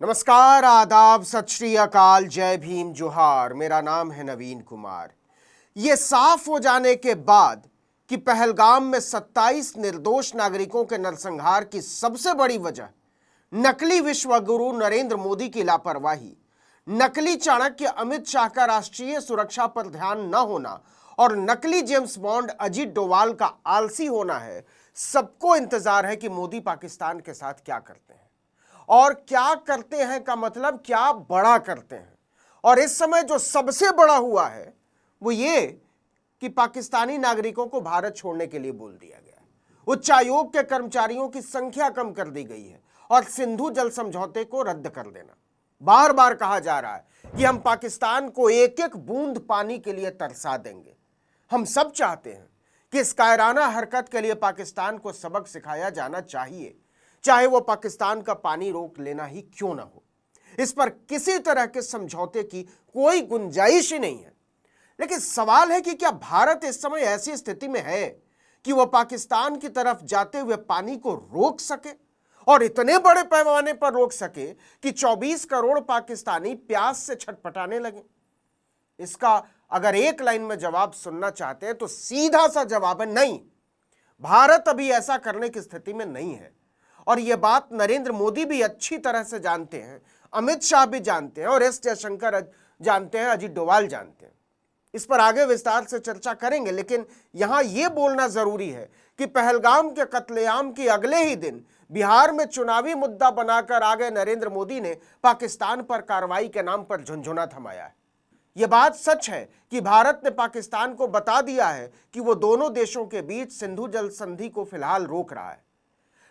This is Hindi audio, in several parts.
नमस्कार, आदाब, सत श्री अकाल, जय भीम, जोहार। मेरा नाम है नवीन कुमार। ये साफ हो जाने के बाद कि पहलगाम में 27 निर्दोष नागरिकों के नरसंहार की सबसे बड़ी वजह नकली विश्वगुरु नरेंद्र मोदी की लापरवाही, नकली चाणक्य अमित शाह का राष्ट्रीय सुरक्षा पर ध्यान न होना और नकली जेम्स बॉन्ड अजीत डोवाल का आलसी होना है। सबको इंतजार है कि मोदी पाकिस्तान के साथ क्या करते हैं, और क्या करते हैं का मतलब क्या बड़ा करते हैं। और इस समय जो सबसे बड़ा हुआ है वो ये कि पाकिस्तानी नागरिकों को भारत छोड़ने के लिए बोल दिया गया। उच्चायोग के कर्मचारियों की संख्या कम कर दी गई है और सिंधु जल समझौते को रद्द कर देना। बार बार कहा जा रहा है कि हम पाकिस्तान को एक एक बूंद पानी के लिए तरसा देंगे। हम सब चाहते हैं कि इस कायराना हरकत के लिए पाकिस्तान को सबक सिखाया जाना चाहिए, चाहे वो पाकिस्तान का पानी रोक लेना ही क्यों ना हो। इस पर किसी तरह के समझौते की कोई गुंजाइश ही नहीं है। लेकिन सवाल है कि क्या भारत इस समय ऐसी स्थिति में है कि वह पाकिस्तान की तरफ जाते हुए पानी को रोक सके, और इतने बड़े पैमाने पर रोक सके कि 24 करोड़ पाकिस्तानी प्यास से छटपटाने लगे। इसका अगर एक लाइन में जवाब सुनना चाहते हैं तो सीधा सा जवाब है नहीं। भारत अभी ऐसा करने की स्थिति में नहीं है, और यह बात नरेंद्र मोदी भी अच्छी तरह से जानते हैं, अमित शाह भी जानते हैं, और एस जयशंकर जानते हैं, अजीत डोवाल जानते हैं। इस पर आगे विस्तार से चर्चा करेंगे, लेकिन यहां यह बोलना जरूरी है कि पहलगाम के कत्लेआम के अगले ही दिन बिहार में चुनावी मुद्दा बनाकर आ गए नरेंद्र मोदी ने पाकिस्तान पर कार्रवाई के नाम पर झुनझुना थमाया है। यह बात सच है कि भारत ने पाकिस्तान को बता दिया है कि वो दोनों देशों के बीच सिंधु जल संधि को फिलहाल रोक रहा है,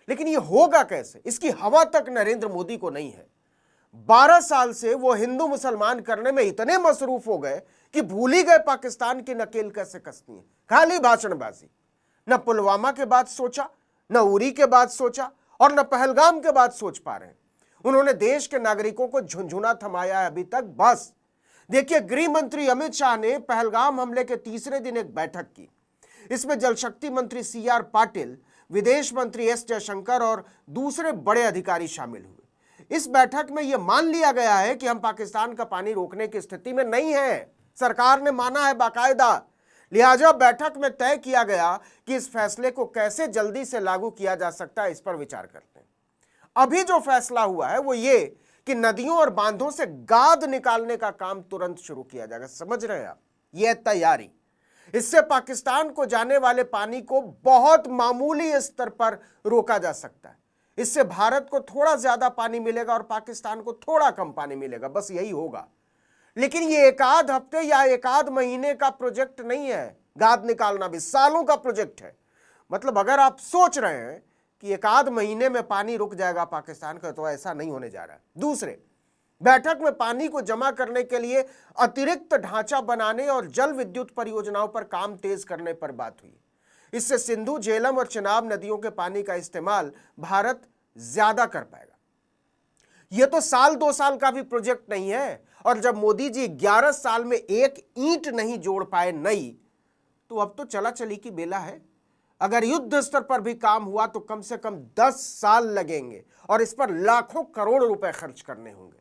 लेकिन यह होगा कैसे, इसकी हवा तक नरेंद्र मोदी को नहीं है। 12 साल से वो हिंदू मुसलमान करने में इतने मसरूफ हो गए कि भूल ही गए पाकिस्तान की नकेल कैसे कसनी है। खाली भाषणबाजी। न पुलवामा के बाद सोचा, न उरी के बाद सोचा, और न पहलगाम के बाद सोच पा रहे हैं। उन्होंने देश के नागरिकों को झुनझुना थमाया है अभी तक, बस। देखिए, गृह मंत्री अमित शाह ने पहलगाम हमले के तीसरे दिन एक बैठक की। इसमें जल शक्ति मंत्री CR पाटिल, विदेश मंत्री एस जयशंकर और दूसरे बड़े अधिकारी शामिल हुए। इस बैठक में यह मान लिया गया है कि हम पाकिस्तान का पानी रोकने की स्थिति में नहीं है। सरकार ने माना है बाकायदा। लिहाजा बैठक में तय किया गया कि इस फैसले को कैसे जल्दी से लागू किया जा सकता है, इस पर विचार करते हैं। अभी जो फैसला हुआ है वो ये कि नदियों और बांधों से गाद निकालने का काम तुरंत शुरू किया जाएगा। समझ रहे हैं आप? यह तैयारी। इससे पाकिस्तान को जाने वाले पानी को बहुत मामूली स्तर पर रोका जा सकता है। इससे भारत को थोड़ा ज्यादा पानी मिलेगा और पाकिस्तान को थोड़ा कम पानी मिलेगा, बस यही होगा। लेकिन ये एक आध हफ्ते या एक आध महीने का प्रोजेक्ट नहीं है। गाद निकालना भी सालों का प्रोजेक्ट है। मतलब अगर आप सोच रहे हैं कि एक आध महीने में पानी रुक जाएगा पाकिस्तान का, तो ऐसा नहीं होने जा रहा है। दूसरे, बैठक में पानी को जमा करने के लिए अतिरिक्त ढांचा बनाने और जल विद्युत परियोजनाओं पर काम तेज करने पर बात हुई। इससे सिंधु, झेलम और चिनाब नदियों के पानी का इस्तेमाल भारत ज्यादा कर पाएगा। यह तो साल 2 साल का भी प्रोजेक्ट नहीं है, और जब मोदी जी 11 साल में एक ईंट नहीं जोड़ पाए नई, तो अब तो चला चली की बेला है। अगर युद्ध स्तर पर भी काम हुआ तो कम से कम 10 साल लगेंगे, और इस पर लाखों करोड़ रुपए खर्च करने होंगे।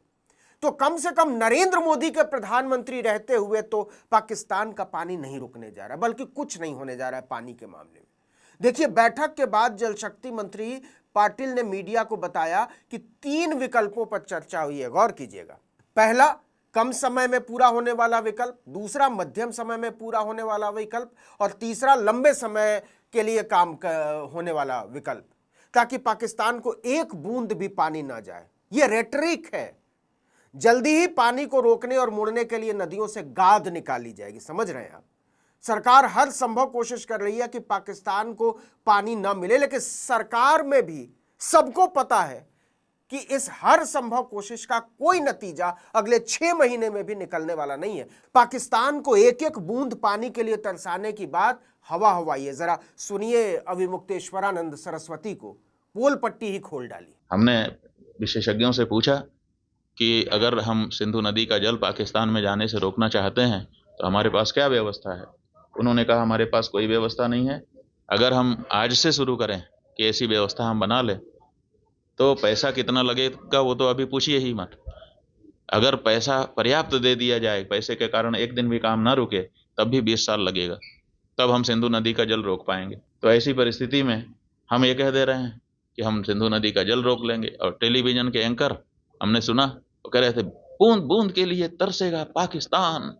तो कम से कम नरेंद्र मोदी के प्रधानमंत्री रहते हुए तो पाकिस्तान का पानी नहीं रुकने जा रहा, बल्कि कुछ नहीं होने जा रहा है पानी के मामले में। देखिए, बैठक के बाद जल शक्ति मंत्री पाटिल ने मीडिया को बताया कि 3 विकल्पों पर चर्चा हुई है। गौर कीजिएगा। पहला, कम समय में पूरा होने वाला विकल्प। दूसरा, मध्यम समय में पूरा होने वाला विकल्प। और तीसरा, लंबे समय के लिए काम होने वाला विकल्प, ताकि पाकिस्तान को एक बूंद भी पानी ना जाए। यह रेटरिक है। जल्दी ही पानी को रोकने और मोड़ने के लिए नदियों से गाद निकाली जाएगी। समझ रहे हैं आप? सरकार हर संभव कोशिश कर रही है कि पाकिस्तान को पानी ना मिले, लेकिन सरकार में भी सबको पता है कि इस हर संभव कोशिश का कोई नतीजा अगले 6 महीने में भी निकलने वाला नहीं है। पाकिस्तान को एक एक बूंद पानी के लिए तरसाने की बात हवा हवाई है। जरा सुनिए अविमुक्तेश्वरानंद सरस्वती को, पोल पट्टी ही खोल डाली। हमने विशेषज्ञों से पूछा कि अगर हम सिंधु नदी का जल पाकिस्तान में जाने से रोकना चाहते हैं तो हमारे पास क्या व्यवस्था है। उन्होंने कहा हमारे पास कोई व्यवस्था नहीं है। अगर हम आज से शुरू करें कि ऐसी व्यवस्था हम बना लें तो पैसा कितना लगेगा वो तो अभी पूछिए ही मत। अगर पैसा पर्याप्त दे दिया जाए, पैसे के कारण एक दिन भी काम ना रुके, तब भी 20 साल लगेगा, तब हम सिंधु नदी का जल रोक पाएंगे। तो ऐसी परिस्थिति में हम ये कह दे रहे हैं कि हम सिंधु नदी का जल रोक लेंगे। और टेलीविजन के एंकर हमने सुना, वो कह रहे थे बूंद बूंद के लिए तरसेगा पाकिस्तान,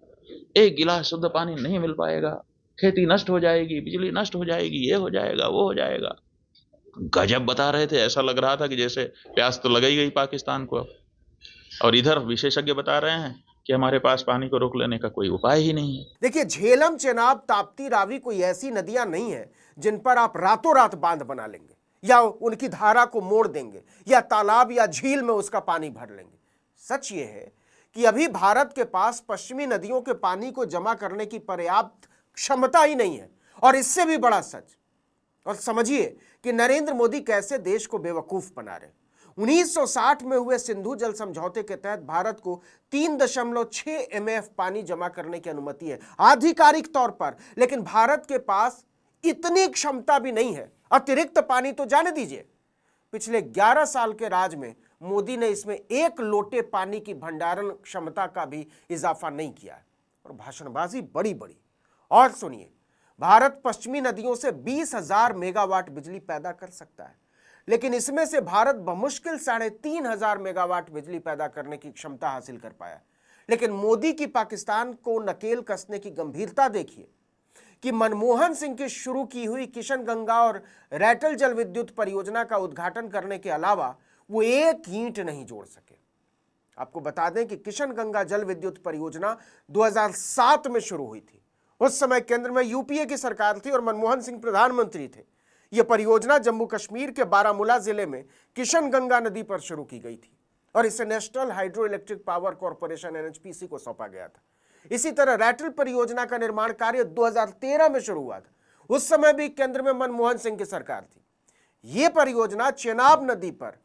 एक गिलास शुद्ध पानी नहीं मिल पाएगा, खेती नष्ट हो जाएगी, बिजली नष्ट हो जाएगी, ये हो जाएगा, वो हो जाएगा। गजब बता रहे थे, ऐसा लग रहा था कि जैसे प्यास तो लग ही गई पाकिस्तान को अब। और इधर विशेषज्ञ बता रहे हैं कि हमारे पास पानी को रोक लेने का कोई उपाय ही नहीं है। देखिए, झेलम, चेनाब, ताप्ती, रावी कोई ऐसी नदियां नहीं है जिन पर आप रातों रात बांध बना लेंगे या उनकी धारा को मोड़ देंगे या तालाब या झील में उसका पानी भर लेंगे। सच ये है कि अभी भारत के पास पश्चिमी नदियों के पानी को जमा करने की पर्याप्त क्षमता ही नहीं है। और इससे भी बड़ा सच, और समझिए कि नरेंद्र मोदी कैसे देश को बेवकूफ बना रहे। 1960 में हुए सिंधु जल समझौते के तहत भारत को 3.6 MF पानी जमा करने की अनुमति है आधिकारिक तौर पर, लेकिन भारत के पास इतनी क्षमता भी नहीं है। अतिरिक्त पानी तो जाने दीजिए, पिछले 11 साल के राज में मोदी ने इसमें 1 लोटे पानी की भंडारण क्षमता का भी इजाफा नहीं किया है। और भाषणबाजी बड़ी बड़ी। और सुनिए, भारत पश्चिमी नदियों से 20,000 मेगावाट बिजली पैदा कर सकता है, लेकिन इसमें से भारत बमुश्किल 3,500 मेगावाट बिजली पैदा करने की क्षमता हासिल कर पाया। लेकिन मोदी की पाकिस्तान को नकेल कसने की गंभीरता देखिए कि मनमोहन सिंह की शुरू की हुई किशन गंगा और रैटल जल विद्युत परियोजना का उद्घाटन करने के अलावा वो एक ईंट नहीं जोड़ सके। आपको बता दें कि किशन गंगा जल विद्युत परियोजना 2007 में शुरू हुई थी। उस समय केंद्र में यूपीए की सरकार थी और मनमोहन सिंह प्रधानमंत्री थे। यह परियोजना जम्मू कश्मीर के बारामूला जिले में किशन गंगा नदी पर शुरू की गई थी और इसे national hydro electric power corporation NHPC को सौंपा गया था। इसी तरह रैटल परियोजना का निर्माण कार्य 2013 में शुरू हुआ था। उस समय भी केंद्र में मनमोहन सिंह की सरकार थी। यह परियोजना चेनाब नदी पर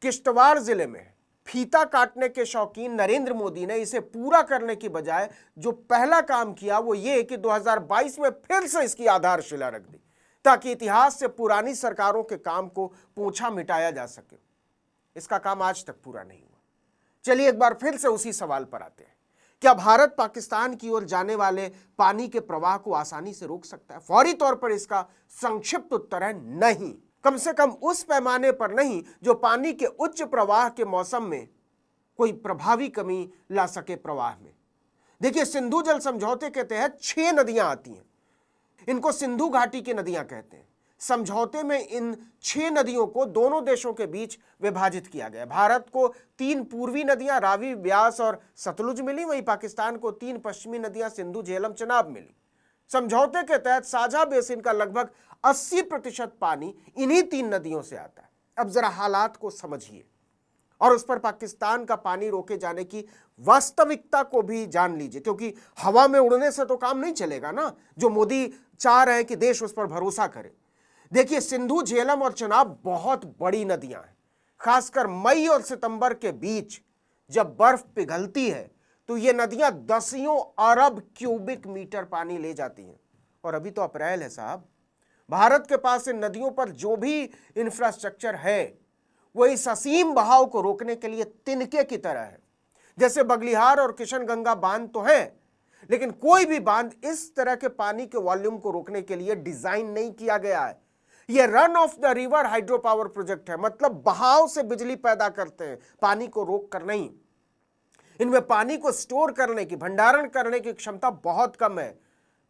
किश्तवाड़ जिले में है। फीता काटने के शौकीन नरेंद्र मोदी ने इसे पूरा करने की बजाय जो पहला काम किया वो ये कि 2022 में फिर से इसकी आधारशिला रख दी, ताकि इतिहास से पुरानी सरकारों के काम को पोंछा मिटाया जा सके। इसका काम आज तक पूरा नहीं हुआ। चलिए एक बार फिर से उसी सवाल पर आते हैं। क्या भारत पाकिस्तान की ओर जाने वाले पानी के प्रवाह को आसानी से रोक सकता है? फौरी तौर पर इसका संक्षिप्त उत्तर है नहीं। कम से कम उस पैमाने पर नहीं जो पानी के उच्च प्रवाह के मौसम में कोई प्रभावी कमी ला सके प्रवाह में। देखिए, सिंधु जल समझौते के तहत 6 नदियां आती हैं। इनको सिंधु घाटी की नदियां कहते हैं। समझौते में इन 6 नदियों को दोनों देशों के बीच विभाजित किया गया। भारत को 3 पूर्वी नदियां रावी, ब्यास और सतलुज मिली, वहीं पाकिस्तान को 3 पश्चिमी नदियां सिंधु, झेलम, चेनाब मिली। समझौते के तहत साझा बेसिन का लगभग 80% पानी इन्हीं 3 नदियों से आता है। अब जरा हालात को समझिए और उस पर पाकिस्तान का पानी रोके जाने की वास्तविकता को भी जान लीजिए, क्योंकि हवा में उड़ने से तो काम नहीं चलेगा ना, जो मोदी चाह रहे हैं कि देश उस पर भरोसा करे। देखिए, सिंधु, झेलम और चेनाब बहुत बड़ी नदियां हैं। खासकर मई और सितंबर के बीच जब बर्फ पिघलती है तो ये नदियां 10 अरब क्यूबिक मीटर पानी ले जाती हैं। और अभी तो अप्रैल है साहब। भारत के पास इन नदियों पर जो भी इंफ्रास्ट्रक्चर है वो इस असीम बहाव को रोकने के लिए तिनके की तरह है। जैसे बगलिहार और किशनगंगा बांध तो है, लेकिन कोई भी बांध इस तरह के पानी के वॉल्यूम को रोकने के लिए डिजाइन नहीं किया गया है। यह run of the river hydro power project है, मतलब बहाव से बिजली पैदा करते हैं, पानी को रोक कर नहीं। इनमें पानी को स्टोर करने की, भंडारण करने की क्षमता बहुत कम है।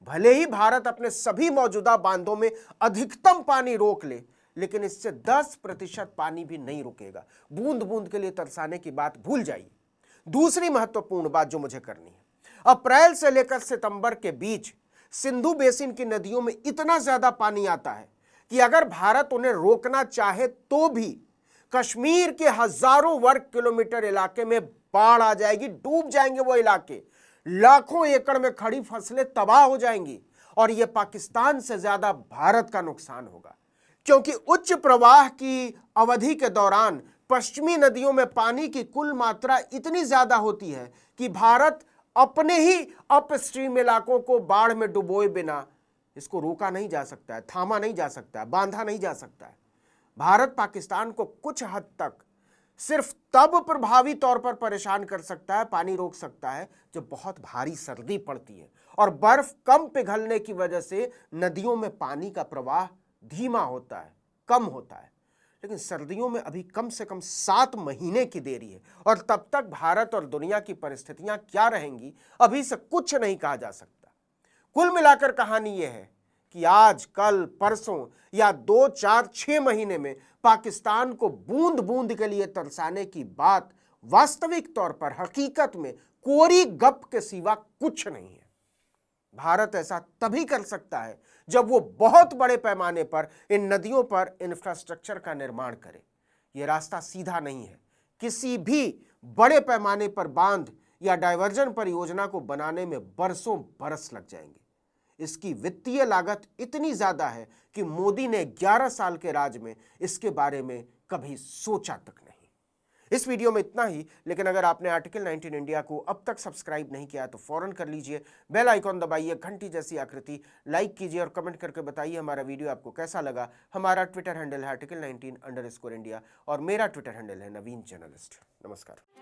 भले ही भारत अपने सभी मौजूदा बांधों में अधिकतम पानी रोक ले, लेकिन इससे 10% पानी भी नहीं रुकेगा। बूंद बूंद के लिए तरसाने की बात भूल जाइए। दूसरी महत्वपूर्ण बात जो मुझे करनी है, अप्रैल से लेकर सितंबर के बीच सिंधु बेसिन की नदियों में इतना ज्यादा पानी आता है कि अगर भारत उन्हें रोकना चाहे तो भी कश्मीर के हजारों वर्ग किलोमीटर इलाके में बाढ़ आ जाएगी, डूब जाएंगे वो इलाके, लाखों एकड़ में खड़ी फसलें तबाह हो जाएंगी और यह पाकिस्तान से ज्यादा भारत का नुकसान होगा, क्योंकि उच्च प्रवाह की अवधि के दौरान पश्चिमी नदियों में पानी की कुल मात्रा इतनी ज्यादा होती है कि भारत अपने ही अपस्ट्रीम इलाकों को बाढ़ में डुबोए बिना इसको रोका नहीं जा सकता है, थामा नहीं जा सकता है, बांधा नहीं जा सकता है। भारत पाकिस्तान को कुछ हद तक सिर्फ तब प्रभावी तौर पर परेशान कर सकता है, पानी रोक सकता है, जब बहुत भारी सर्दी पड़ती है और बर्फ कम पिघलने की वजह से नदियों में पानी का प्रवाह धीमा होता है, कम होता है। लेकिन सर्दियों में अभी कम से कम 7 महीने की देरी है और तब तक भारत और दुनिया की परिस्थितियां क्या रहेंगी, अभी से कुछ नहीं कहा जा सकता। कुल मिलाकर कहानी यह है कि आज, कल, परसों या 2, 4, 6 महीने में पाकिस्तान को बूंद बूंद के लिए तरसाने की बात वास्तविक तौर पर, हकीकत में कोरी गप के सिवा कुछ नहीं है। भारत ऐसा तभी कर सकता है जब वो बहुत बड़े पैमाने पर इन नदियों पर इंफ्रास्ट्रक्चर का निर्माण करे। ये रास्ता सीधा नहीं है। किसी भी बड़े पैमाने पर बांध या डायवर्जन परियोजना को बनाने में बरसों बरस लग जाएंगे। इसकी वित्तीय लागत इतनी ज्यादा है कि मोदी ने 11 साल के राज में इसके बारे में कभी सोचा तक नहीं। इस वीडियो में इतना ही, लेकिन अगर आपने आर्टिकल 19 इंडिया को अब तक सब्सक्राइब नहीं किया तो फौरन कर लीजिए, बेल आइकॉन दबाइए, घंटी जैसी आकृति, लाइक कीजिए और कमेंट करके बताइए हमारा वीडियो आपको कैसा लगा। हमारा ट्विटर हैंडल है article19_India और मेरा ट्विटर हैंडल है नवीन जर्नलिस्ट। नमस्कार।